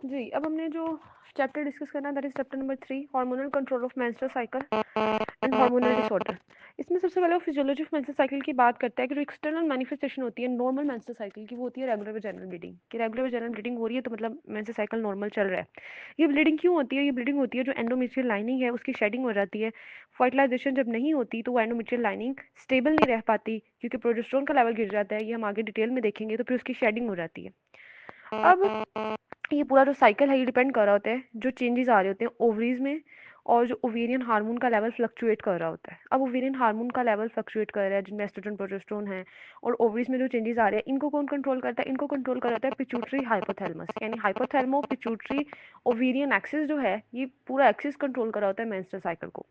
जी, अब हमने जो चैप्टर डिस्कस करना है that is chapter number 3 hormonal control of menstrual cycle and hormonal disorder. इसमें सबसे पहले वो फिजियोलॉजी ऑफ मेंस्ट्रुअल साइकिल की बात करता है कि जो एक्सटर्नल मैनिफेस्टेशन होती है नॉर्मल मेंस्ट्रुअल साइकिल की, वो होती है रेगुलर वेजाइनल ब्लीडिंग। कि रेगुलर वेजाइनल ब्लीडिंग हो रही है तो मतलब मेंस्ट्रुअल साइकिल नॉर्मल चल रहा है। ये ब्लीडिंग क्यों होती है? ये ब्लीडिंग होती है जो एंडोमेट्रियल लाइनिंग है उसकी शेडिंग हो जाती है। फर्टिलाइजेशन जब नहीं होती तो वो एंडोमेट्रियल लाइनिंग स्टेबल नहीं रह पाती क्योंकि प्रोजेस्टेरोन का लेवल गिर जाता है। ये हम आगे डिटेल में देखेंगे, तो फिर उसकी शेडिंग हो जाती है। अब ये पूरा जो साइकिल है ये डिपेंड कर रहा होता है जो चेंजेस आ रहे होते हैं ओवरीज में, और जो ओवेरियन हार्मोन का लेवल फ्लक्चुएट कर रहा होता है। अब ओवेरियन हार्मोन का लेवल फ्लक्चुएट कर रहा है जिनमें एस्ट्रोजन प्रोजेस्टेरोन है, और ओवरीज में जो चेंजेस आ रहे हैं इनको कौन कंट्रोल करता है? इनको कंट्रोल कर रहा है पिट्यूटरी हाइपोथैलेमस, यानी हाइपोथैलेमो पिट्यूटरी ओवेरियन एक्सिस जो है ये पूरा एक्सिस कंट्रोल कर रहा होता है मेंस्ट्रुअल साइकिल को।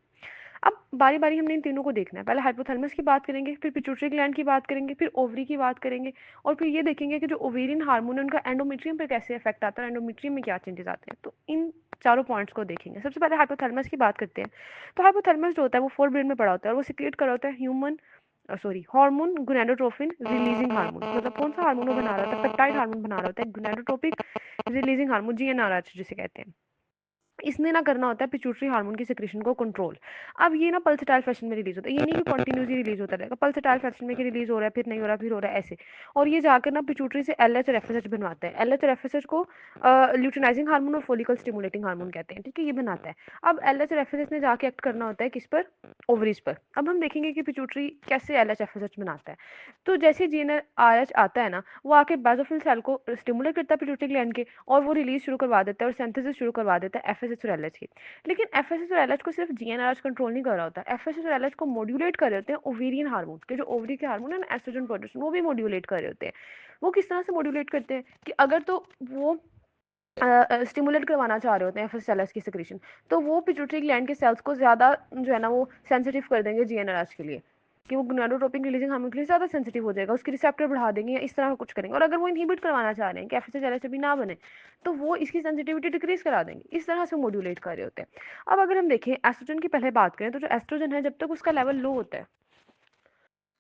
अब बारी बारी हमने इन तीनों को देखना है। पहले हाइपोथैलेमस की बात करेंगे, फिर पिट्यूटरी ग्लैंड की बात करेंगे, फिर ओवरी की बात करेंगे, और फिर ये देखेंगे कि जो ओवेरियन हार्मोन है उनका एंडोमेट्रियम पर कैसे इफेक्ट आता है, एंडोमेट्रियम में क्या चेंजेस आते हैं। तो इन चारों पॉइंट्स को देखेंगे। सबसे पहले हाइपोथैलेमस की बात करते हैं। तो हाइपोथैलेमस जो होता है वो फोर ब्रेन में पड़ा होता है और वो सिक्रिएट कर रहा होता है human hormone gonadotropin releasing hormone. मतलब कौन सा हार्मोन वो बना रहा होता है? पेप्टाइड हार्मोन बना रहा होता है, गोनाडोट्रोपिक रिलीजिंग हार्मोन, जीएनआरएच जिसे कहते हैं। इसने ना करना होता है पिट्यूटरी हार्मोन की सिक्रेशन को कंट्रोल। अब ये ना पल्सेटाइल फैशन में रिलीज होता है, ये नहीं कि कंटिन्यूसली रिलीज होता रहेगा। पल्सेटाइल फैशन में कि रिलीज हो रहा है फिर नहीं हो रहा फिर हो रहा है ऐसे। और ये जाकर ना पिट्यूटरी से एलएच और एफएसएच बनवाता है। एलएच और एफएसएच को ल्यूटिनाइजिंग हार्मोन और फोलिकल स्टिमुलेटिंग हार्मोन कहते हैं, ठीक है, ये बनाता है। अब एलएच और एफएसएच ने जाके एक्ट करना होता है किस पर? ओवरीज पर। अब हम देखेंगे कि पिट्यूटरी कैसे एलएच एफएसएच बनाता है। तो जैसे जीएनआरएच आता है ना, वो आके बेसोफिल सेल को स्टिमुलेट करता है पिट्यूटरी ग्लैंड के, और वो रिलीज शुरू करवा देता है और सिंथेसिस शुरू करवा देता है एफएसएच और एलएच की। लेकिन एफएसएच और एलएच को सिर्फ जीएनआरएच कंट्रोल नहीं कर रहा होता, एफएसएच और एलएच को मॉड्यूलेट कर रहे होते हैं ओवेरियन हार्मोन के, जो ओवरी के हार्मोन है ना एस्ट्रोजन प्रोजेस्टेरोन, वो भी मॉड्यूलेट कर रहे होते हैं। वो किस तरह से मॉड्यूलेट करते हैं कि अगर तो वो स्टिमुलेट करवाना चाह रहे होते हैं एफएसएच एलएच की सिक्रीशन, तो वो पिट्यूटरी ग्लैंड के सेल्स को ज्यादा जो है ना वो सेंसिटिव कर देंगे जीएनआरएच के लिए, कि वो गोनाडोट्रोपिन रिलीजिंग हार्मोन के लिए ज़्यादा सेंसिटिव हो जाएगा, उसके रिसेप्टर बढ़ा देंगे या इस तरह का कुछ करेंगे। और अगर वो इनहिबिट करवाना चाह रहे हैं कि एफएसएच एलएच अभी ना बने, तो वो इसकी सेंसिटिविटी डिक्रीज करा देंगे। इस तरह से मॉड्यूलेट कर रहे होते हैं। अब अगर हम देखें एस्ट्रोजन की पहले बात करें, तो जो एस्ट्रोजन है जब तक उसका लेवल लो होता है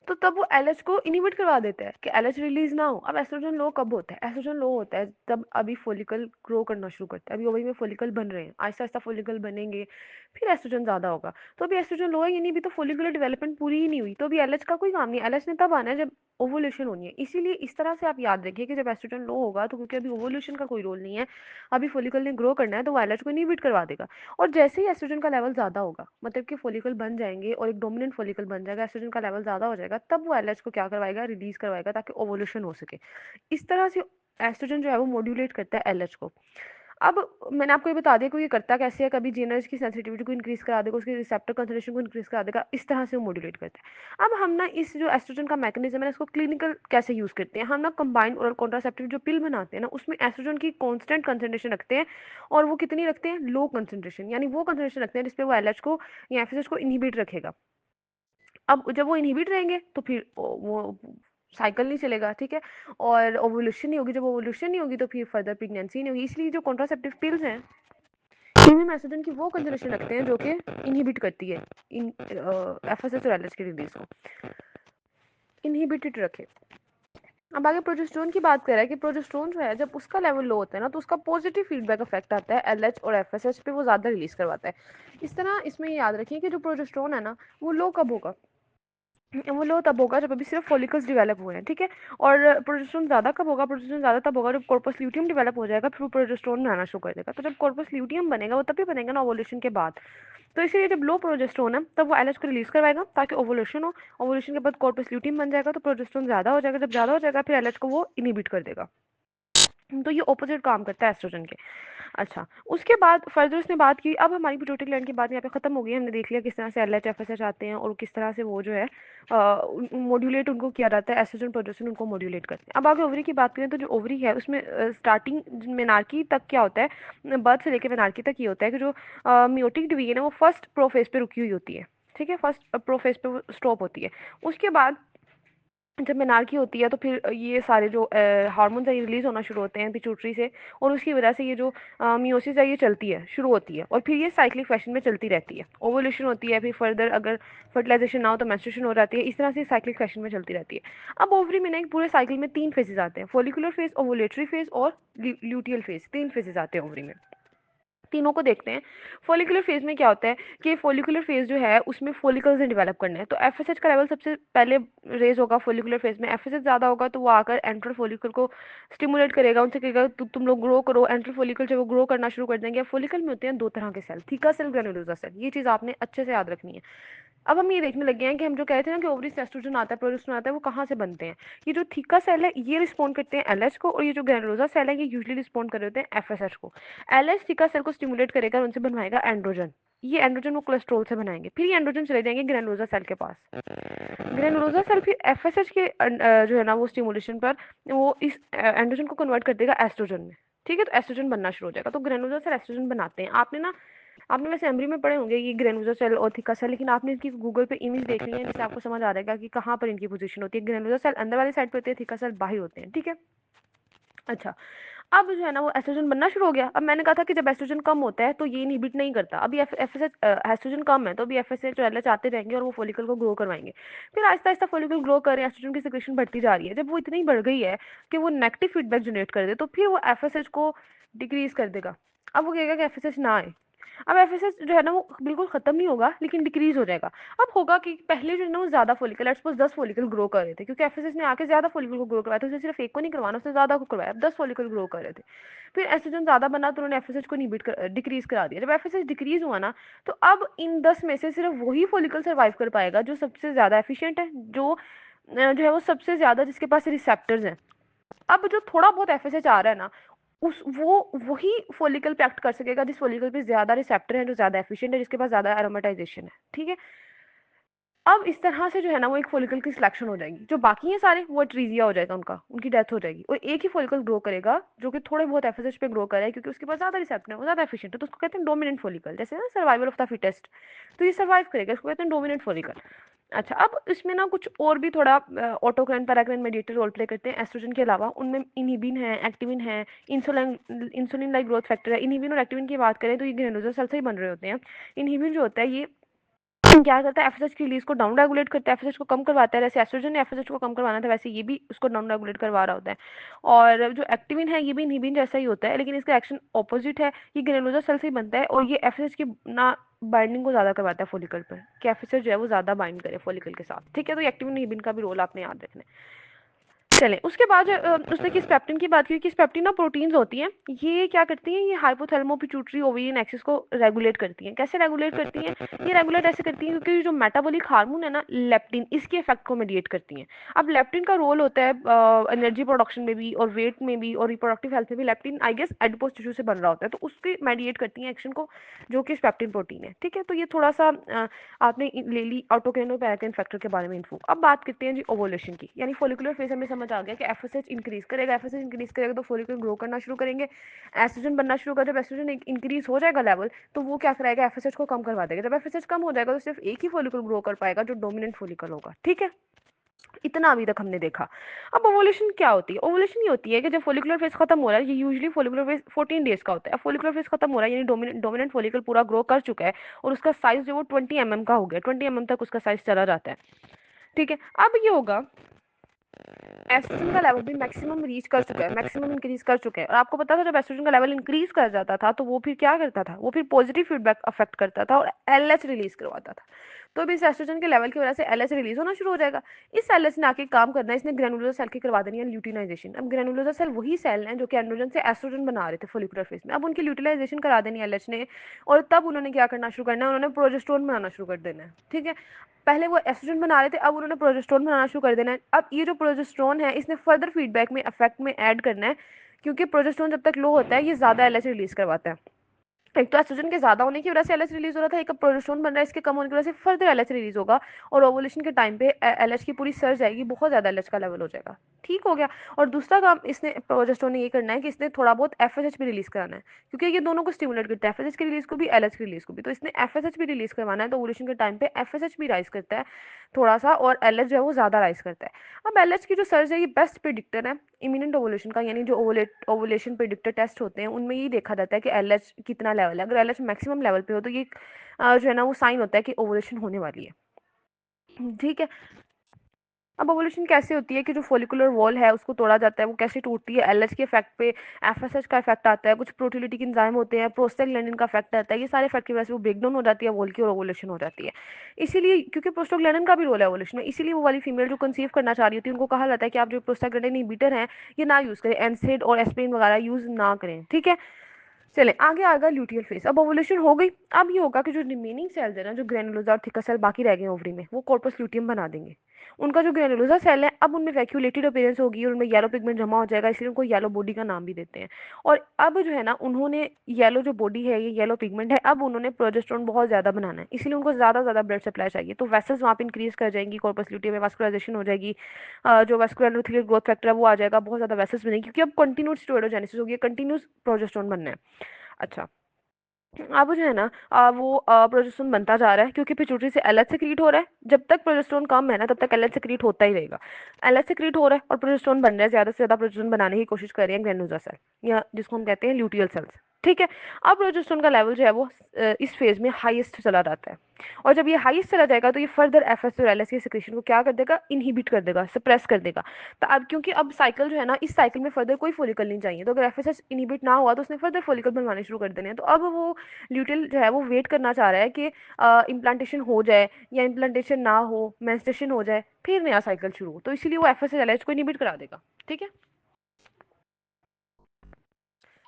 तो तब वो एलएच को इनिबिट करवा देता है कि एलएच रिलीज ना हो। अब एस्ट्रोजन लो कब होता है? एस्ट्रोजन लो होता है तब अभी फोलिकल ग्रो करना शुरू करता है, अभी ओवरी में फोलिकल बन रहे हैं, आहिस्ता आहिस्ता फोलिकल बनेंगे, फिर एस्ट्रोजन ज्यादा होगा। तो अभी एस्ट्रोजन लो है, यानी अभी तो फोलिकुलर डेवलपमेंट पूरी ही नहीं हुई, तो अभी एलएच का कोई काम नहीं। एलएच ने तब आना है जब ओवोल्यूशन होनी है। इसीलिए इस तरह से आप याद रखिए कि जब एस्ट्रोजन लो होगा तो क्योंकि अभी ओवोल्यूशन का कोई रोल नहीं है, अभी फोलिकल ने ग्रो करना है, तो वो एलएच को इनिबिट करवा देगा। और जैसे ही एस्ट्रोजन का लेवल ज़्यादा होगा, मतलब कि फोलिकल बन जाएंगे और एक डोमिनेंट फोलिकल बन जाएगा, एस्ट्रोजन का लेवल ज़्यादा हो जाएगा, तब वो एलएच को क्या करवाएगा? रिलीज करवाएगा, ताकि ओवोल्यूशन हो सके। इस तरह से एस्ट्रोजन जो है वो मॉड्यूलेट करता है एलएच को। अब मैंने आपको ये बता दिया कि ये करता कैसे है, कभी जीएनएच की सेंसिटिविटी को इंक्रीज करा देगा, उसके रिसेप्टर कंसंट्रेशन को इंक्रीज करा देगा, इस तरह से वो मॉड्यूलेट करता है। अब हम ना इस जो एस्ट्रोजन का मैकेनिज्म है इसको क्लिनिकल कैसे यूज करते हैं? हम ना कंबाइंड ओरल कॉन्ट्रासेप्टिव जो पिल बनाते हैं ना, उसमें एस्ट्रोजन की कांस्टेंट कंसंट्रेशन रखते हैं, और वो कितनी रखते हैं? लो कंसंट्रेशन, यानी वो कंसंट्रेशन रखते हैं जिसपे वो एलएच को या एफएसएच को इनहिबिट रखेगा। अब जब वो इनहिबिट रहेंगे तो फिर वो साइकिल नहीं चलेगा, ठीक है, और ओवुलेशन नहीं होगी। जब ओवुलेशन नहीं होगी तो फिर फर्दर प्रेगनेंसी नहीं होगी। इसलिए जो कॉन्ट्रासेप्टिव पिल्स हैं इनमें एस्ट्रोजन की वो कंसंट्रेशन रखते हैं जो कि इनहिबिट करती है इन एफएसएच और एलएच की रिलीज को, इनहिबिटेड रखे। अब आगे प्रोजेस्टेरोन की बात कर रहा है कि प्रोजेस्टेरोन जो है जब उसका लेवल लो होता है ना, तो उसका पॉजिटिव फीडबैक इफेक्ट आता है एलएच और एफएसएच पे, वो ज्यादा रिलीज करवाता है। इस तरह इसमें याद रखिए कि जो प्रोजेस्टेरोन है ना वो लो कब होगा? वो लो तब होगा जब अभी सिर्फ फॉलिकल्स डेवलप हुए हैं, ठीक है। और प्रोजेस्टेरोन ज्यादा कब होगा? प्रोजेस्टेरोन ज्यादा तब होगा जब कॉर्पस ल्यूटियम डेवलप हो जाएगा, फिर वो प्रोजेस्टेरोन बनाना शुरू कर देगा। तो जब कॉर्पस ल्यूटियम बनेगा वो तभी बनेगा ना ओवुलेशन के बाद। तो इसीलिए जब लो प्रोजेस्टेरोन है तब वो एलएच को रिलीज करवाएगा ताकि ओवुलेशन हो। ओवुलेशन के बाद कॉर्पस ल्यूटियम बन जाएगा तो प्रोजेस्टेरोन ज्यादा हो जाएगा, जब ज्यादा हो जाएगा फिर एलएच को वो इनिबिट कर देगा। तो ये ऑपोजिट काम करता है एस्ट्रोजन के। अच्छा, उसके बाद फर्दर उसने बात की। अब हमारी पिट्यूटरी ग्लैंड की बात यहाँ पे खत्म हो गई। हमने देख लिया किस तरह से एलएच एफएसएच आते हैं और किस तरह से वो जो है मॉड्यूलेट उनको किया जाता है, एस्ट्रोजन प्रोजेस्टेरोन उनको मॉड्यूलेट करते हैं। अब आगे ओवरी की बात करें तो जो ओवरी है उसमें स्टार्टिंग मेनार्की तक क्या होता है, बर्थ से लेकर मेनार्की तक ये होता है कि जो मियोटिक डिवीजन है वो फर्स्ट प्रोफेज पे रुकी हुई होती है, ठीक है, फर्स्ट प्रोफेज पे स्टॉप होती है। उसके बाद जब मेनार्की होती है तो फिर ये सारे जो हार्मोन्स है ये रिलीज होना शुरू होते हैं पिट्यूटरी से, और उसकी वजह से ये जो मियोसिस है ये चलती है, शुरू होती है, और फिर ये साइक्लिक फैशन में चलती रहती है। ओवुलेशन होती है, फिर फर्दर अगर फर्टिलाइजेशन ना हो तो मेंस्ट्रुएशन हो जाती है, इस तरह से साइक्लिक फैशन में चलती रहती है। अब ओवरी में ना एक पूरे साइकिल में 3 फेजेस आते हैं, फॉलिकुलर फेज, ओवुलेटरी फेज और ल्यूटियल फेज, 3 फेजेस आते हैं ओवरी में। तीनों को देखते हैं। फॉलिकुलर फेज में क्या होता है कि फॉलिकुलर फेज जो है उसमें फॉलिकल्स डेवलप करने हैं, तो एफएसएच का लेवल सबसे पहले रेज होगा फॉलिकुलर फेज में। एफएसएच ज्यादा होगा तो वो आकर एंट्रल फॉलिकल को स्टिमुलेट करेगा, उनसे कहेगा तुम लोग ग्रो करो। एंट्रल फॉलिकल जब वो ग्रो करना शुरू कर देंगे, फॉलिकल में होते हैं 2 तरह के cell, theca cell, granulosa cell, ये चीज आपने अच्छे से याद रखनी है। अब हम ये देखने लगे हैं कि हम जो कह रहे थे ना कि ओवरी से एस्ट्रोजन आता है, प्रोजेस्टेरोन आता है, वो कहाँ से बनते हैं। ये जो थीका सेल है ये रिस्पॉन्ड करते हैं एलएच को, और ये जो ग्रेनुलोसा सेल है ये यूजुअली रिस्पॉन्ड कर रहे होते हैं एफएसएच को। एलएच थीका सेल को स्टिमुलेट करेगा और उनसे बनवाएगा एंड्रोजन। ये एंड्रोजन वो कोलेस्ट्रॉल से बनाएंगे, फिर ये एंड्रोजन चले जाएंगे ग्रेनुलोसा सेल के पास। ग्रेनुलोसा सेल फिर एफएसएच के जो है ना वो स्टिमुलेशन पर वो इस एंड्रोजन को कन्वर्ट कर देगा एस्ट्रोजन में। ठीक है, तो एस्ट्रोजन बनना शुरू हो जाएगा, तो ग्रेनुलोसा सेल एस्ट्रोजन बनाते हैं। आपने वैसे एमरी में पढ़े होंगे ये ग्रेनुलोसा सेल और थीका सेल, लेकिन आपने इनकी गूगल पे इमेज देखनी है जिससे आपको समझ आ जाएगा कि कहाँ पर इनकी पोजीशन होती है। ग्रेनुलोसा सेल अंदर वाली साइड पे होते हैं, थीका सेल बाहर होते हैं। ठीक है, अच्छा, अब जो है ना वो एस्ट्रोजन बनना शुरू हो गया। अब मैंने कहा था कि जब एस्ट्रोजन कम होता है तो ये इनहिबिट नहीं करता। अभी एफएसएच एस्ट्रोजन कम है तो अभी एफएसएच जो एलएच आते रहेंगे और वो फॉलिकल को ग्रो करवाएंगे। फिर आहिस्ता आहिस्ता फॉलिकल ग्रो कर रहे हैं, एस्ट्रोजन की सिक्रेशन बढ़ती जा रही है। जब वो इतनी बढ़ गई है कि वो नेगेटिव फीडबैक जनरेट कर दे तो फिर वो एफएसएच को डिक्रीज कर देगा। अब वो कहेगा कि एफएसएच ना आए। अब एफएसएच जो है ना वो बिल्कुल खत्म नहीं होगा लेकिन डिक्रीज हो जाएगा। अब होगा कि पहले जो है ना वो ज्यादा follicle, let's suppose 10 follicle grow कर रहे थे, क्योंकि एफएसएच ने आके ज्यादा फॉलिकल को ग्रो करवाया था, उसने सिर्फ एक को नहीं करवाना, उसने ज्यादा को करवाया। अब 10 फॉलिकल ग्रो कर रहे थे, फिर एस्ट्रोजन ज्यादा बना तो उन्होंने एफएसएच को डिक्रीज करा दिया। जब एफएसएच डिक्रीज हुआ ना तो अब इन 10 में से सिर्फ वही फॉलिकल सर्वाइव कर पाएगा जो सबसे ज्यादा एफिशिएंट है, जो है वो सबसे ज्यादा जिसके पास रिसेप्टर्स हैं। अब जो थोड़ा बहुत एफएसएच आ रहा है ना उस वो वही फॉलिकल पे एक्ट कर सकेगा जिस फॉलिकल पे ज्यादा रिसेप्टर है, जो ज्यादा एफिशिएंट है, जिसके पास ज्यादा एरोमेटाइजेशन है। ठीक है, अब इस तरह से जो है ना वो एक फॉलिकल की सिलेक्शन हो जाएगी। जो बाकी हैं सारे वो ट्रीजिया हो जाएगा, उनकी डेथ हो जाएगी, और एक ही फॉलिकल ग्रो करेगा जो कि थोड़े बहुत एफएसएच पे ग्रो करे क्योंकि उसके पास ज्यादा रिसेप्टर है, वो ज्यादा एफिशिएंट है, तो उसको कहते हैं डोमिनेंट फॉलिकल। जैसे ना सर्वाइवल ऑफ द फिटेस्ट, तो ये सर्वाइव करेगा, इसको कहते हैं डोमिनेंट फॉलिकल। अच्छा, अब इसमें ना कुछ और भी थोड़ा autocrine paracrine mediator role play करते हैं एस्ट्रोजन के अलावा। उनमें इनहिबिन है, एक्टिविन है, इंसुलिन लाइक ग्रोथ फैक्टर है। इनहिबिन और एक्टिविन की बात करें तो ये ग्रेनुलोसा सेल से ही बन रहे होते हैं। इनहिबिन जो होता है ये क्या करता है, एफएसएच की रिलीज को डाउन रेगुलेट करता है, एफएसएच को कम करवाता है। जैसे एस्ट्रोजन ने एफएसएच को कम करवाना था वैसे ये भी उसको डाउन रेगुलेट करवा रहा होता है। और जो एक्टिविन है ये भी इनहिबिन जैसा ही होता है, लेकिन इसका एक्शन ऑपोजिट है। ये ग्रेनुलोसा सेल से ही बनता है और ये एफएसएच की ना बाइंडिंग को ज्यादा करवाता है फॉलिकल पर, कि एफएसएच जो है वो ज्यादा बाइंड करे फॉलिकल के साथ। ठीक है, तो एक्टिविन इनहिबिन का भी रोल आपने याद रखना है। चलें, उसके बाद उसने किसपेप्टिन की बात की। किसपेप्टिन ना प्रोटीन्स होती हैं, ये क्या करती हैं, ये हाइपोथैलेमो पिट्यूटरी ओवेरियन एक्सिस को रेगुलेट करती हैं। कैसे रेगुलेट करती हैं, ये रेगुलेट ऐसे करती हैं क्योंकि जो मेटाबॉलिक हार्मोन है ना लेप्टिन, इसके इफेक्ट को मेडिएट करती हैं। अब लेप्टिन का रोल होता है एनर्जी प्रोडक्शन में भी और वेट में भी और रिप्रोडक्टिव हेल्थ में भी। Leptin I guess adipose tissue से बन रहा होता है, तो उसके मेडिएट करती हैं एक्शन को, जो कि स्पेप्टिन प्रोटीन है। ठीक है, तो ये थोड़ा सा आपने ले ली ऑटोक्राइन और पैराक्राइन फैक्टर के बारे में इन्फो। अब बात करते हैं जी ओवुलेशन की, यानी फॉलिकुलर फेज हमें समझ आ गया कि एफएसएच इंक्रीज करेगा। एफएसएच इंक्रीज करेगा तो फॉलिकल ग्रो करना शुरू करेंगे, एस्ट्रोजन बनना शुरू कर। जब एस्ट्रोजन इंक्रीज हो जाएगा लेवल तो वो क्या कराएगा, एफएसएच को कम करवा देगा। जब एफएसएच कम हो जाएगा तो सिर्फ एक ही फॉलिकल ग्रो कर पाएगा जो डोमिनेंट फॉलिकल होगा। ठीक है, इतना अभी तक हमने देखा। अब ओवुलेशन क्या होती है, ओवुलेशन ये होती है कि जब फॉलिकुलर फेज खत्म हो रहा है, ये यूजुअली फॉलिकुलर फेज 14 डेज का होता है। अब फॉलिकुलर फेज खत्म हो रहा है यानी डोमिनेंट फॉलिकल पूरा ग्रो कर चुका है और उसका साइज जो वो 20 का हो गया, 20 तक उसका साइज चला जाता है। ठीक है, अब ये होगा एस्ट्रोजन का लेवल भी मैक्सिमम रीच कर चुका है, मैक्सिमम इंक्रीज कर चुका है। और आपको पता था जब एस्ट्रोजन का लेवल इंक्रीज कर जाता था तो वो फिर क्या करता था, वो फिर पॉजिटिव फीडबैक अफेक्ट करता था और एलएच रिलीज करवाता था। तो अभी इस एस्ट्रोजन के लेवल की वजह से एलएच रिलीज होना शुरू हो जाएगा। इस एलएच ने आके काम करना है, इसने ग्रेनुलोसा सेल की करवा देनी है ल्यूटिनाइजेशन। अब ग्रेनुलोसा सेल वही सेल हैं जो कि एंड्रोजन से एस्ट्रोजन बना रहे थे फॉलिकुलर फेज में, अब उनकी ल्यूटिलाइजेशन करा देनी है एलएच ने, और तब उन्होंने क्या करना शुरू करना है, उन्होंने प्रोजेस्टेरोन बनाना शुरू कर देना है। ठीक है, पहले वो एस्ट्रोजन बना रहे थे, अब उन्होंने प्रोजेस्टेरोन बनाना शुरू कर देना है। अब ये जो प्रोजेस्टेरोन है इसने फर्दर फीडबैक में इफेक्ट में ऐड करना है, क्योंकि प्रोजेस्टेरोन जब तक लो होता है ये ज्यादा एलएच रिलीज करवाता है। एक तो एस्ट्रोजन के ज्यादा होने की वजह से एलएच रिलीज हो रहा था, एक प्रोजेस्टेरोन बन रहा है इसके कम होने की वजह से फर्दर एलएच रिलीज होगा और ओवुलेशन के टाइम पे एलएच की पूरी सर्ज आएगी, बहुत ज्यादा एलएच का लेवल हो जाएगा। ठीक हो गया। और दूसरा काम इसने प्रोजेस्टेरोन ने ये करना है कि इसने थोड़ा बहुत एफएसएच भी रिलीज कराना है, क्योंकि ये दोनों को स्टिमुलेट करता है, एफएसएच की रिलीज को भी, एलएच की रिलीज को भी। तो इसने एफएसएच भी रिलीज करवाना है, तो ओवुलेशन के टाइम पे एफएसएच भी राइज करता है थोड़ा सा, और एलएच जो है वो ज्यादा राइज करता है। अब एलएच की जो सर्ज है ये बेस्ट प्रिडिक्टर है इमिनेंट ओवुलेशन का, यानी जो ओवुलेशन प्रिडिक्टर टेस्ट होते हैं उनमें ये देखा जाता है कि एलएच कितना लेवल है। अगर एलएच मैक्सिमम लेवल पे हो तो ये जो है ना वो साइन होता है कि ओवुलेशन होने वाली है। ठीक है। अब ओवुलेशन कैसे होती है कि जो फोलिकुलर वॉल है उसको तोड़ा जाता है, वो कैसे टूटती है, एलएच के इफेक्ट पे एफएसएच का इफेक्ट आता है, कुछ प्रोटीलिटिक एंजाइम होते हैं, प्रोस्टाग्लैंडिन का इफेक्ट आता है, ये सारे इफेक्ट की वजह से वो ब्रेकडाउन हो जाती है वॉल की और ओवुलेशन हो जाती है। इसीलिए क्योंकि प्रोस्टाग्लैंडिन का भी रोल है ओवुलेशन में, इसीलिए वो वाली फीमेल जो कंसीव करना चाह रही होती है उनको कहा जाता है कि आप जो प्रोस्टाग्लैंडिन इनहिबिटर हैं ये ना यूज करें, एनसेड और एस्पिरिन वगैरह यूज ना करें। ठीक है। चले आगे आएगा ल्यूटियल फेज। अब ओवुलेशन हो गई। अब ये होगा कि जो रिमेनिंग सेल्स है ना, जो ग्रेनुलोसा और थिकर सेल बाकी रह गए ओवरी में, वो कॉर्पस ल्यूटियम बना देंगे। उनका जो ग्रेनुलोसा सेल है अब उनमें वैक्यूलेटेड अपीयरेंस होगी और उनमें येलो पिगमेंट जमा हो जाएगा, इसलिए उनको येलो बॉडी का नाम भी देते हैं। और अब जो है ना उन्होंने येलो जो बॉडी है, ये येलो पिगमेंट है, अब उन्होंने प्रोजेस्टेरोन बहुत ज्यादा बनाना है, इसलिए उनको ज्यादा ज्यादा ब्लड सप्लाई चाहिए। तो वेसल्स वहाँ पे इंक्रीज कर जाएंगी, कॉर्पस ल्यूटियम में वास्कुलराइजेशन हो जाएगी, जो वास्कुलर एंडोथेलियल ग्रोथ फैक्टर है वो आ जाएगा, बहुत ज्यादा वेसल्स बनेगी, क्योंकि अब कंटिन्यूस स्टेरॉइडोजेनेसिस होगी, कंटिन्यूस प्रोजेस्टेरोन बनना है। अच्छा। अब जो है ना वो प्रोजेस्टेरोन बनता जा रहा है, क्योंकि पिट्यूटरी से एलएच सेक्रीट हो रहा है। जब तक प्रोजेस्टेरोन कम है ना तब तक एलएच सेक्रीट होता ही रहेगा। एलएच सेक्रीट हो रहा है और प्रोजेस्टेरोन बन रहा है, ज्यादा से ज्यादा प्रोजेस्टेरोन बनाने की कोशिश कर रहे हैं ग्रेनुलोसा सेल, या जिसको हम कहते हैं ल्यूटियल सेल्स। ठीक है। अब प्रोजेस्टेरोन का लेवल जो है वो इस फेज में हाईएस्ट चला जाता है, और जब ये हाईएस्ट चला जाएगा तो ये फर्दर एफएस और एलएच की सिक्रेशन को क्या कर देगा, इनहिबिट कर देगा, सप्रेस कर देगा। तो अब क्योंकि अब साइकिल जो है ना, इस साइकिल में फर्दर कोई फॉलिकल नहीं चाहिए, तो अगर एफएसएच इनहिबिट ना हुआ तो उसने फर्दर फॉलिकल बनवाने शुरू कर देने हैं। तो अब वो ल्यूटिल जो है वो वेट करना चाह रहा है कि इम्प्लांटेशन हो जाए, या इम्प्लांटेशन ना हो, मेंस्ट्रुएशन हो जाए, फिर नया साइकिल शुरू हो, तो इसीलिए वो एफएसएच एलएच को इनहिबिट करा देगा। ठीक है।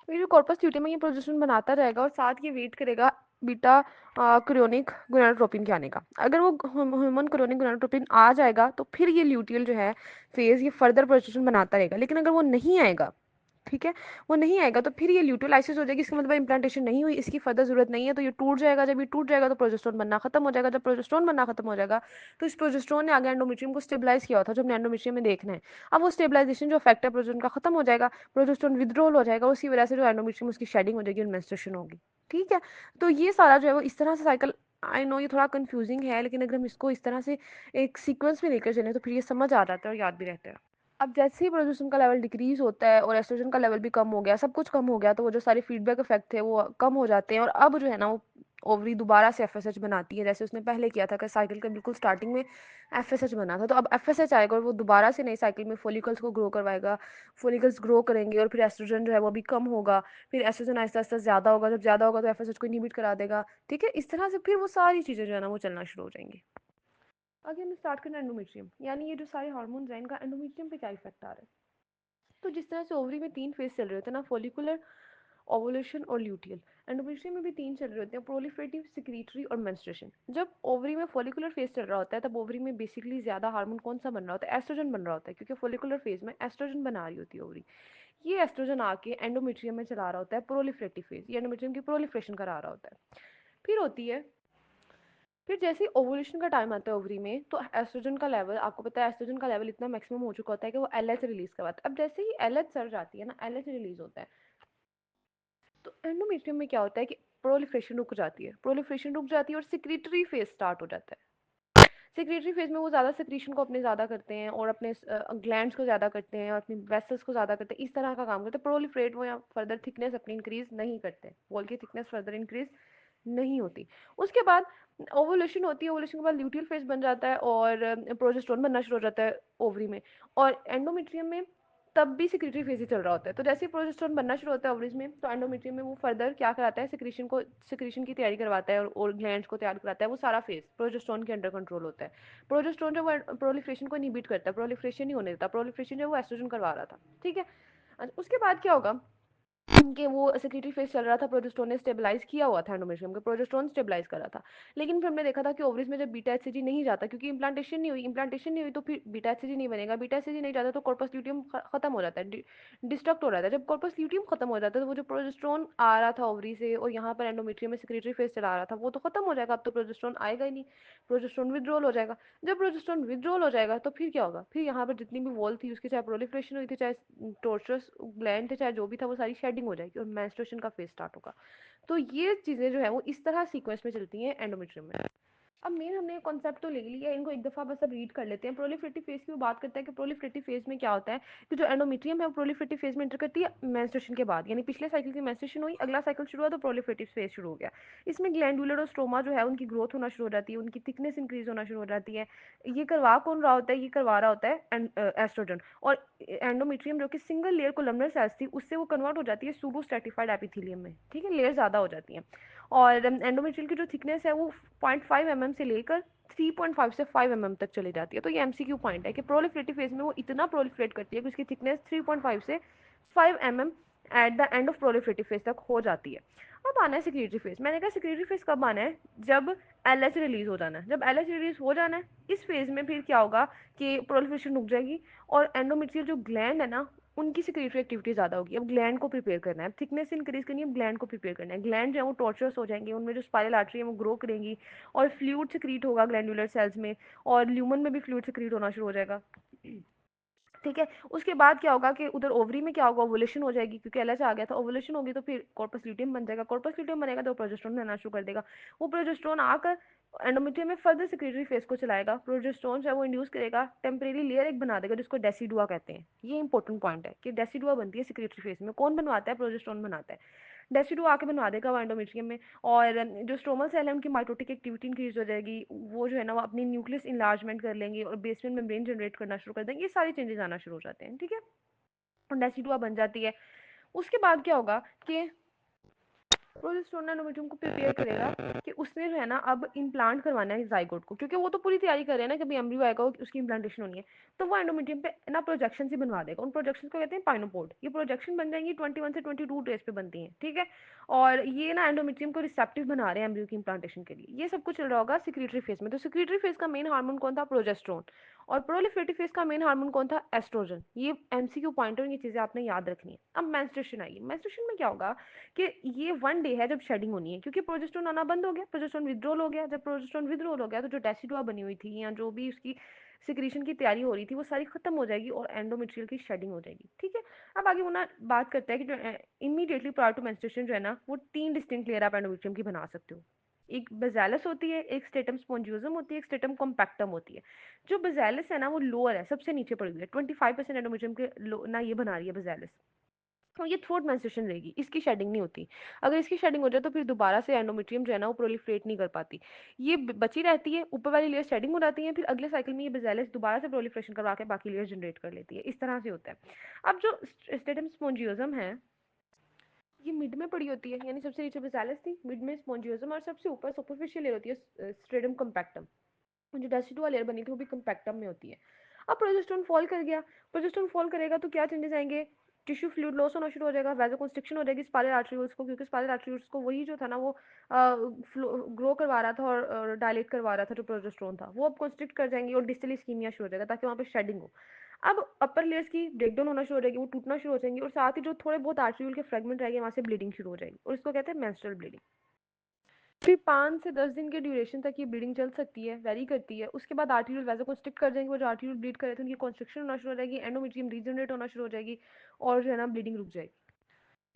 तो ये जो कॉर्पस ल्यूटियम है ये प्रोजेस्टेरोन बनाता रहेगा और साथ ये वेट करेगा बीटा क्रोनिक गोनाडोट्रोपिन के आने का। अगर वो ह्यूमन क्रोनिक गोनाडोट्रोपिन आ जाएगा तो फिर ये ल्यूटियल जो है फेज ये फर्दर प्रोजेस्टेरोन बनाता रहेगा। लेकिन अगर वो नहीं आएगा, ठीक है, वो नहीं आएगा तो फिर ये ल्यूटियोलाइसिस हो जाएगी, इसका मतलब इम्प्लांटेशन नहीं हुई, इसकी फर्दर जरूरत नहीं है, तो ये टूट जाएगा। जब ये टूट जाएगा तो प्रोजेस्टेरोन बनना खत्म हो जाएगा। जब प्रोजेस्टेरोन बनना खत्म हो जाएगा तो इस प्रोजेस्टेरोन ने आगे एंडोमेट्रियम को स्टेबलाइज किया था, जो हमने एंडोमेट्रियम में देखना है। अब वो स्टेबलाइजेशन जो इफेक्ट है प्रोजेस्टेरोन का खत्म हो जाएगा, प्रोजेस्टेरोन विड्रॉल हो जाएगा, उसी वजह से जो एंडोमेट्रियम उसकी शेडिंग हो जाएगी और मेंस्ट्रुएशन होगी। ठीक है। तो ये सारा जो है वो इस तरह से साइकिल, आई नो ये थोड़ा कंफ्यूजिंग है, लेकिन अगर हम इसको इस तरह से एक सीक्वेंस में लेकर चलें तो फिर ये समझ आ जाता है और याद भी रहता है। अब जैसे ही प्रोजेस्टेरोन का लेवल डिक्रीज होता है और एस्ट्रोजन का लेवल भी कम हो गया, सब कुछ कम हो गया, तो वो जो सारे फीडबैक इफेक्ट थे वो कम हो जाते हैं, और अब जो है ना वो ओवरी दोबारा से एफएसएच बनाती है, जैसे उसने पहले किया था कि साइकिल के बिल्कुल स्टार्टिंग में एफएसएच बना था। तो अब एफएसएच आएगा और वो दोबारा से नई साइकिल में फोलिकल्स को ग्रो करवाएगा, फोलिकल्स ग्रो करेंगे और फिर एस्ट्रोजन जो है वो भी कम होगा, फिर एस्ट्रोजन आहिस्ता आहिस्ता ज्यादा होगा, जब ज्यादा होगा तो एफएसएच को इनहिबिट करा देगा। ठीक है। इस तरह से फिर वो सारी चीजें जो है ना वो चलना शुरू हो जाएंगी। आगे हम स्टार्ट करना एंडोमेट्रियम, यानी ये जो सारे हार्मोन्स हैं इनका एंडोमेट्रियम पे क्या इफेक्ट आ रहा है। तो जिस तरह से ओवरी में तीन फेज चल रहे होते हैं ना, फॉलिकुलर, ओवुलेशन और ल्यूटियल, एंडोमेट्रियम में भी तीन चल रहे होते हैं, प्रोलिफरेटिव, सिक्रीटरी और मेंस्ट्रुएशन। जब ओवरी में फॉलिकुलर फेज चल रहा होता है तब ओवरी में बेसिकली ज्यादा हार्मोन कौन सा बन रहा होता है, एस्ट्रोजन बन रहा होता है, क्योंकि फॉलिकुलर फेज में एस्ट्रोजन बना रही होती है ओवरी। ये एस्ट्रोजन आके एंडोमेट्रियम में चला रहा होता है प्रोलिफरेटिव फेज, ये एंडोमेट्रियम की प्रोलिफरेशन करा रहा होता है। फिर होती है, फिर जैसे ही ओवुलेशन का टाइम आता है ओवरी में, तो एस्ट्रोजन का लेवल, आपको पता है एस्ट्रोजन का लेवल इतना मैक्सिमम हो चुका होता है कि वो एलएच रिलीज करवाता है। अब जैसे ही एलएच सर जाती है ना, एलएच रिलीज होता है, तो एंडोमेट्रियम में क्या होता है कि प्रोलिफरेशन रुक जाती है, प्रोलिफरेशन रुक जाती है और सिक्रीटरी फेज स्टार्ट हो जाता है। सिक्रीटरी फेज में वो ज्यादा सिक्रीशन को अपने ज्यादा करते हैं और अपने ग्लैंड्स को ज्यादा करते हैं और अपनी वेसल्स को ज्यादा करते हैं, इस तरह का काम करते हैं। प्रोलिफरेट वो या फर्दर थिकनेस अपनी इंक्रीज नहीं करते, वॉल की थिकनेस फर्दर इंक्रीज नहीं होती। उसके बाद ओवुलेशन होती है, ओवुलेशन के बाद ल्यूटियल फेज बन जाता है और प्रोजेस्टेरोन बनना शुरू हो जाता है ओवरी में। और एंडोमेट्रियम में तब भी सिक्रीटरी फेज ही चल रहा होता है। तो जैसे ही प्रोजेस्टेरोन बनना शुरू होता है ओवरीज में, तो एंडोमेट्रियम में वो फर्दर क्या कराता है, सिक्रीशन की तैयारी करवाता है और ग्लैंड्स को तैयार कराता है। वो सारा फेज प्रोजेस्टेरोन के अंडर कंट्रोल होता है। प्रोजेस्टेरोन जो वो प्रोलिफरेशन को इनहिबिट करता है, प्रोलिफरेशन नहीं होने देता, प्रोलिफरेशन जो वो एस्ट्रोजन करवा रहा था। ठीक है। उसके बाद क्या होगा, कि वो सेक्रेटरी फेज चल रहा था, प्रोजेस्टेरोन ने स्टेबलाइज किया हुआ था एंडोमेट्रियम को, प्रोजेस्टेरोन स्टेबलाइज कर रहा था। लेकिन फिर हमने देखा था कि ओवरीज में जब बीटा एचसीजी नहीं जाता, क्योंकि इम्प्लांटेशन नहीं हुई तो फिर बीटा एचसीजी नहीं बनेगा, बीटा एचसीजी नहीं जाता तो कॉर्पस ल्यूटियम खत्म हो जाता है, डिस्ट्रक्ट हो जाता है। जब कॉर्पस ल्यूटियम खत्म हो जाता है तो वो जो प्रोजेस्टेरोन आ रहा था ओवरी से और यहाँ पर एंडोमेट्रियम में सेक्रेटरी फेज चला रहा था, वो तो खत्म हो जाएगा, अब तो प्रोजेस्टेरोन आएगा ही नहीं, प्रोजेस्टेरोन विड्रॉल हो जाएगा। जब प्रोजेस्टेरोन विड्रॉल हो जाएगा तो फिर क्या होगा, फिर यहाँ पर जितनी भी वॉल थी उसकी चाहे प्रोलिफरेशन हुई थी, चाहे टॉर्चरस ग्लैंड थे, चाहे जो भी था, वो सारी शेडिंग हो जाएगी और मेंस्ट्रुएशन का फेज स्टार्ट होगा। तो ये चीजें जो है वो इस तरह सीक्वेंस में चलती हैं एंडोमेट्रियम में। अब मेन हमने कॉन्सेप्ट तो ले लिया, इनको एक दफा बस अब रीड कर लेते हैं। प्रोलिफरेटिव फेज की वो बात करते हैं कि प्रोलिफरेटिव फेज में क्या होता है कि जो एंडोमेट्रियम है वो प्रोलिफरेटिव फेज में एंटर करती है मेंस्ट्रुएशन के बाद, यानी पिछले साइकिल की मेंस्ट्रुएशन हुई, अगला साइकिल शुरू हुआ तो प्रोलिफरेटिव फेज शुरू हो गया। इसमें ग्लैंडुलर और स्ट्रोमा जो है उनकी ग्रोथ होना शुरू हो जाती है, उनकी थिकनेस इंक्रीज होना शुरू हो जाती है। ये करवा कौन रहा होता है, ये करवा रहा होता है एस्ट्रोजन। और एंडोमेट्रियम जो कि सिंगल लेयर कोलमनर सेल्स थी, उससे वो कन्वर्ट हो जाती है सूडो स्ट्रेटिफाइड एपिथेलियम में, ठीक है, लेयर ज्यादा हो जाती है। और एंडोमेट्रियल की जो थिकनेस है वो 0.5 mm से लेकर 3.5 से 5 mm तक चली जाती है। तो ये एमसीक्यू पॉइंट है कि प्रोलिफरेटिव फेज में वो इतना प्रोलिफरेट करती है कि उसकी थिकनेस 3.5 से 5 mm at the end of proliferative phase तक हो जाती है। अब आना है सिक्रेटरी फेज। मैंने कहा सिक्रेटरी फेज कब आना है, जब एलएच रिलीज हो जाना है। जब एलएच रिलीज हो जाना है इस फेज में फिर क्या होगा कि प्रोलिफरेशन रुक जाएगी और एंडोमेट्रियल जो ग्लैंड है ना उनकी सिक्रेटरी एक्टिविटी ज्यादा होगी। अब ग्लैंड को प्रिपेयर करना है, थिकनेस इंक्रीज करनी है, ग्लैंड को प्रिपेयर करना है। ग्लैंड जो है वो टॉर्चरस हो जाएंगे, उनमें जो स्पाइरल आर्टरी है वो ग्रो करेंगी और फ्लूइड सिक्रीट होगा ग्लैंडुलर सेल्स में, और ल्यूमन में भी फ्लूइड सिक्रीट होना शुरू हो जाएगा। ठीक है, उसके बाद क्या होगा कि उधर ओवरी में क्या होगा, ओवुलेशन हो जाएगी, क्योंकि एलएच आ गया था, ओवुलेशन होगी तो फिर कॉर्पस ल्यूटियम बन जाएगा, कॉर्पस ल्यूटियम बनेगा तो प्रोजेस्टेरोन बनना शुरू कर देगा। वो प्रोजेस्टेरोन आकर एंडोमेट्रियम में फर्दर सिक्रेटरी फेज को चलाएगा। प्रोजेस्टेरोन जो है वो इंड्यूस करेगा, टेम्परेरी लेयर एक बना देगा जिसको डेसिडुआ कहते हैं। ये इंपॉर्टेंट पॉइंट है कि डेसिडुआ बनती है सिक्रेटरी फेज में। कौन बनवाता है, प्रोजेस्टेरोन बनाता है। डेसिडुआ आके बनवा देगा वो एंडोमेट्रियम में। और जो स्ट्रोमल सेल है उनकी माइटोटिक एक्टिविटी इंक्रीज हो जाएगी, वो जो है ना वो अपनी न्यूक्लियस इनलार्जमेंट कर लेंगे और बेसमेंट मेम्ब्रेन जनरेट करना शुरू कर देंगे। ये सारी चेंजेस आना शुरू हो जाते हैं, ठीक है, और डेसिडुआ बन जाती है। उसके बाद क्या होगा कि प्रोजेस्टेरोन एंडोमेट्रियम को प्रिपेयर करेगा कि उसने जो है ना अब इम्प्लांट करवाना है जाइगोट को, क्योंकि वो तो पूरी तैयारी कर रहे हैं ना कि अभी एम्ब्रियो आएगा उसकी इम्प्लांटेशन होनी है। तो वो एंडोमेट्रियम पे ना प्रोजेक्शन ही बनवा देगा। उन प्रोजेक्शन को कहते हैं पाइनोपोड। ये प्रोजेक्शन बन जाएंगी 21 से 22 डेज पे बनती हैं, ठीक है। और ये ना एंडोमेट्रियम को रिसेप्टिव बना रहे हैं एम्ब्रियो की इम्प्लांटेशन के लिए। ये सब कुछ चल रहा होगा सिक्रेटरी फेज में। तो सिक्रेटरी फेज का मेन हार्मोन कौन था, प्रोजेस्टेरोन। और प्रोलिफरेटिव फेज का मेन हार्मोन कौन था, एस्ट्रोजन। ये एमसीक्यू पॉइंट है और ये चीजें आपने याद रखनी है। अब मेंस्ट्रुएशन आई। मेंस्ट्रुएशन में क्या होगा कि ये 1 डे है जब शेडिंग होनी है, क्योंकि प्रोजेस्टेरोन आना बंद हो गया, प्रोजेस्टेरोन विड्रॉल हो गया। जब प्रोजेस्टेरोन विड्रॉल हो गया तो जो डेसिडुआ बनी हुई थी या जो भी उसकी सिक्रीशन की तैयारी हो रही थी वो सारी खत्म हो जाएगी और एंडोमेट्रियल की शेडिंग हो जाएगी, ठीक है। अब आगे वो ना बात करते हैं कि जो इमीडिएटली प्रायर टू मेंस्ट्रुएशन जो है ना वो 3 डिस्टिंक्ट लेयर आप एंडोमेट्रियम की बना सकते हो। एक बेसिलस होती है, एक स्ट्रेटम स्पोंजियोसम होती है, एक स्ट्रेटम कॉम्पैक्टम होती है। जो बेसिलस है ना वो लोअर है, सबसे नीचे पड़ी हुई है, 25% एंडोमेट्रियम के ना ये बना रही है बेसिलस। तो ये थ्रोट मेंस्ट्रुएशन रहेगी, इसकी शेडिंग नहीं होती। अगर इसकी शेडिंग हो जाए तो फिर दोबारा से एंडोमेट्रियम जो है ना वो प्रोलिफरेट नहीं कर पाती, ये बची रहती है। ऊपर वाली लेयर शेडिंग हो जाती है, फिर अगले साइकिल में ये बेसिलस दोबारा से प्रोलिफरेशन करवा के बाकी लेयर जनरेट कर लेती है। इस तरह से होता है। अब जो स्टेटम स्पोंजियोसम है ये मिड में पड़ी होती है, यानी सबसे नीचे बेसिलस थी, मिड में स्पोंजियोसम और सबसे ऊपर सुपरफिशियल लेयर होती है स्ट्रेटम कम्पैक्टम। जो डेसिडुआ लेयर बनी थी वो भी कम्पैक्टम में होती है। अब प्रोजेस्टेरोन फॉल कर गया, प्रोजेस्टेरोन फॉल करेगा तो क्या चेंजेस आएंगे, टिश्यू फ्लूइड लॉस होना शुरू हो जाएगा, वैसोकंस्ट्रिक्शन हो जाएगी स्पाइरल आर्टरीज को, क्योंकि स्पाइरल आर्टरीज को वही जो था ना वो ग्रो करवा रहा था और डायलेट करवा रहा था, जो प्रोजेस्टेरोन था वो अब कंस्ट्रिक्ट कर जाएंगे और डिस्टल इस्कीमिया शुरू हो जाएगा ताकि वहाँ पे शेडिंग हो। अब अपर लेयर्स की ब्रेकडाउन होना शुरू हो जाएगी, वो टूटना शुरू हो जाएंगी और साथ ही जो थोड़े बहुत आर्टरील के फ्रेगमेंट रहेंगे वहाँ से ब्लीडिंग शुरू हो जाएगी और इसको कहते हैं मेंस्ट्रुअल ब्लीडिंग। फिर 5 से 10 दिन के ड्यूरेशन तक ये ब्लीडिंग चल सकती है, वेरी करती है। उसके बाद आर्टरियल वैसोकंस्ट्रिक्ट कर जाएंगे, वो जो आर्टरियल ब्लीड कर रहे थे उनकी कॉन्स्ट्रिक्शन होना शुरू हो जाएगी, एंडोमेट्रियम रीजनरेट होना शुरू हो जाएगी और जो है ना ब्लीडिंग रुक जाएगी।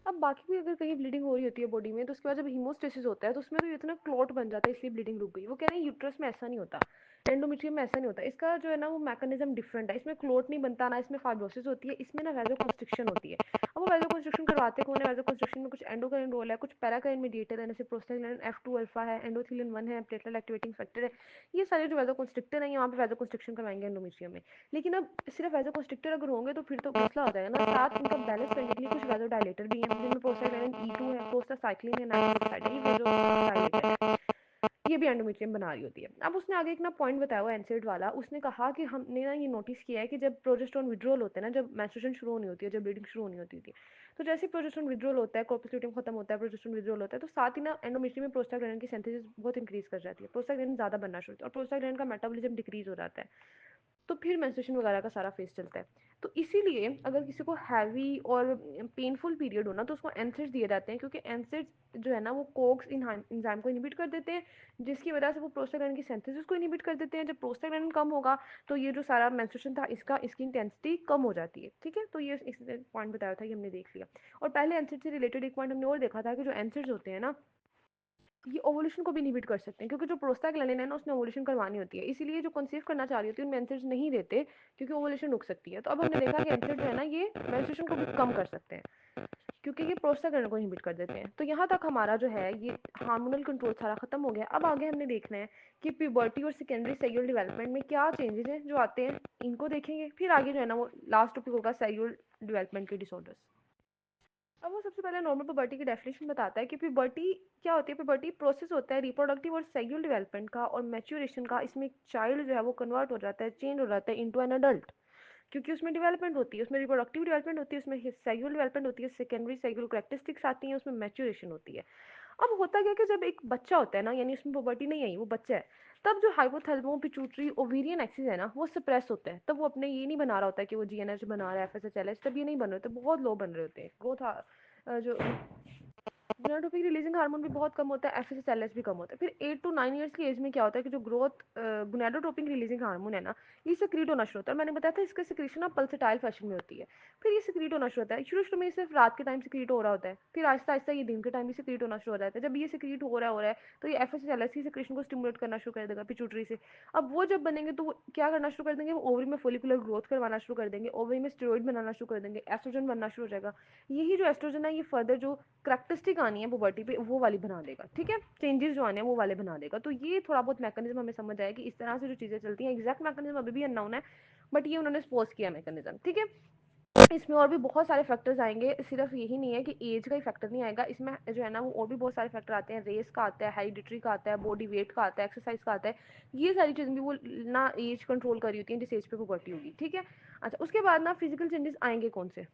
अब बाकी भी अगर कहीं ब्लीडिंग हो रही होती है बॉडी में तो उसके बाद जब हीमोस्टेसिस होता है तो उसमें तो इतना क्लॉट बन जाता है इसलिए ब्लीडिंग रुक गई। वो कह रहे हैं यूट्रस में ऐसा नहीं होता, एंडोमेट्रियम में ऐसा नहीं होता। इसका जो है ना वो मैकेनिज्म डिफरेंट है, इसमें क्लॉट नहीं बनता, ना इसमें फाइब्रोसिस होती है, इसमें ना वैसोकंस्ट्रिक्शन होती है। अब वो वैसोकंस्ट्रिक्शन करवाते कौन है, वैसोकंस्ट्रिक्शन में कुछ एंडोक्राइन रोल है, कुछ पैराक्राइन मीडिएटर है, जैसे प्रोस्टाग्लैंडिन F2 अल्फा है, एंडोथेलिन 1 है, प्लेटलेट एक्टिवेटिंग फैक्टर है। ये सारे जो वैसोकंस्ट्रिक्टर हैं यहाँ पे वैसोकंस्ट्रिक्शन करवाएंगे एंडोमेट्रियम में। लेकिन अब सिर्फ वैसोकंस्ट्रिक्टर अगर होंगे तो फिर तो मसला हो जाएगा ना, साथ इनका बैलेंस करने के लिए कुछ वैसोडायलेटर भी हैं जिनमें प्रोस्टाग्लैंडिन E2 है, प्रोस्टासाइक्लिन है, नाइट्रोस ऑक्साइड है, ये वैसोडायलेटर है। ये भी एंडोमेट्रियम बना रही होती है। अब उसने आगे एक ना पॉइंट बताया हुआ एनसेड वाला, उसने कहा कि हमने ना ये नोटिस किया है कि जब प्रोजेस्टेरोन विड्रॉल होते हैं ना, जब मेंस्ट्रुएशन शुरू होनी होती है, जब ब्लीडिंग शुरू होनी होती है, तो जैसे प्रोजेस्टेरोन विड्रॉल होता है, कॉर्पस ल्यूटियम खत्म होता है, प्रोजेस्टेरोन विड्रॉल होता है, तो साथ ही ना एंडोमेट्रियम में प्रोस्टाग्लैंडिन की सिंथेसिस बहुत इंक्रीज कर जाती है, प्रोस्टाग्लैंडिन ज़्यादा बनना शुरू होता है और प्रोस्टाग्लैंडिन का मेटाबॉलिज्म डिक्रीज हो जाता है। तो फिर मेंस्ट्रुएशन वगैरह का सारा फेज चलता है। तो इसीलिए अगर किसी को हैवी और पेनफुल पीरियड हो ना, तो उसको एनसेड्स दिए जाते हैं, क्योंकि एनसेड्स जो है ना वो कोक्स इंजाइम को इनहिबिट कर देते हैं, जिसकी वजह से वो प्रोस्टाग्लैंडिन की सिंथेसिस को इनहिबिट कर देते हैं। जब प्रोस्टाग्लैंडिन कम होगा तो ये जो सारा मेंस्ट्रुएशन था इसका इसकी इंटेंसिटी कम हो जाती है। ठीक है, तो ये इस पॉइंट बताया था, ये हमने देख लिया। और पहले एनसेड से रिलेटेड एक पॉइंट हमने और देखा था कि जो एनसेड्स होते हैं ना, ये ओवुलेशन को भी इनहिबिट कर सकते हैं, क्योंकि जो प्रोस्टाग्लैंडिन है ना उसने ओवुलेशन करवानी होती है, इसीलिए जो कंसीव करना चाह रही होती है उनमें एनसेड्स नहीं देते, क्योंकि ओवुलेशन रुक सकती है। तो अब हमने देखा कि एनसेड जो है ना ये मेंस्ट्रुएशन को भी कम कर सकते हैं, क्योंकि ये प्रोस्टाग्लैंडिन को इनहिबिट कर देते हैं। तो यहाँ तक हमारा जो है ये हार्मोनल कंट्रोल सारा खत्म हो गया। अब आगे हमने देखना है कि प्यूबर्टी और सेकेंडरी सेक्सुअल डेवलपमेंट में क्या चेंजेस हैं जो आते हैं, इनको देखेंगे। फिर आगे जो है ना वो लास्ट टॉपिक होगा सेक्सुअल डेवलपमेंट के डिसऑर्डर्स। अब वो सबसे पहले नॉर्मल प्यूबर्टी की डेफिनेशन बताता है कि प्यूबर्टी क्या होती है। प्यूबर्टी प्रोसेस होता है रिप्रोडक्टिव और सेक्सुअल डेवलपमेंट का और मैच्योरेशन का। इसमें एक चाइल्ड जो है वो कन्वर्ट हो जाता है, चेंज हो जाता है इनटू एन अडल्ट, क्योंकि उसमें डेवलपमेंट होती है, उसमें रिप्रोडक्टिव डेवलपमेंट होती है, उसमें सेक्सुअल डेवलपमेंट होती है, सेकेंडरी सेक्सुअल कैरेक्टरिस्टिक्स आती हैं, उसमें मैच्योरेशन होती है। अब होता क्या है कि जब एक बच्चा होता है ना, यानी उसमें प्यूबर्टी नहीं आई, वो बच्चा है, तब जो हाइपोथैलेमो पिट्यूटरी ओवेरियन एक्सिस है ना वो सप्रेस होता है। तब वो अपने ये नहीं बना रहा होता है कि वो जीएनएच बना रहा है, एफएसएचएलएच, तब ये नहीं बन रहे होते, बहुत लो बन रहे होते हैं। ग्रोथ जो गोनाडोट्रोपिक रिलीजिंग हार्मोन भी बहुत कम होता है, एफएसएचएलएच भी कम होता है। फिर 8 टू 9 इयर्स की एज में क्या होता है कि जो ग्रोथ गोनाडोट्रोपिक रिलीजिंग हार्मोन है ना, ये सिक्रीट होना शुरू होता है। मैंने बताया था इसका सिक्रीशन ना पल्सेटाइल फैशन में होती है। फिर ये सिक्रीट होना शुरू होता है, शुरू शुरू में ये सिर्फ रात के टाइम सिक्रीट हो रहा होता है, फिर आहिस्ता आहिस्ता ये दिन के टाइम भी सिक्रीट होना शुरू हो जाता है। जब ये सिक्रीट हो रहा है तो ये एफएसएचएलएच की सिक्रीशन को स्टिमुलेट करना शुरू कर देगा पिट्यूटरी से। अब वो जब बनेंगे तो वो क्या करना शुरू कर देंगे, वो ओवरी में फोलिकुलर ग्रोथ करवाना शुरू कर देंगे, ओवरी में स्टेरॉइड बनाना शुरू कर देंगे, एस्ट्रोजन बनना शुरू हो जाएगा। यही जो एस्ट्रोजन है ये फर्दर जो करैक्टरिस्टिक आनी है पुबर्टी पे वो वाली बना देगा। ठीक है, चेंजेस जो आने हैं वो वाले बना देगा। तो ये थोड़ा बहुत मैकेनिज्म हमें समझ आया कि इस तरह से जो चीज़ें चलती हैं। एग्जैक्ट मैकेनिज्म अभी भी अननोन है, बट ये उन्होंने सपोज किया मैकेनिज्म। ठीक है, इसमें और भी बहुत सारे फैक्टर्स आएंगे, सिर्फ यही नहीं है कि एज का ही फैक्टर नहीं आएगा इसमें, जो है ना वो और भी बहुत सारे फैक्टर आते हैं। रेस का आता है, हेरिडिटरी का आता है, बॉडी वेट का आता है, एक्सरसाइज का आता है। ये सारी चीज़ें भी वो ना एज कंट्रोल कर रही होती हैं जिस एज पे पुबर्टी होगी। ठीक है, अच्छा उसके बाद ना फिजिकल चेंजेस आएंगे कौन से,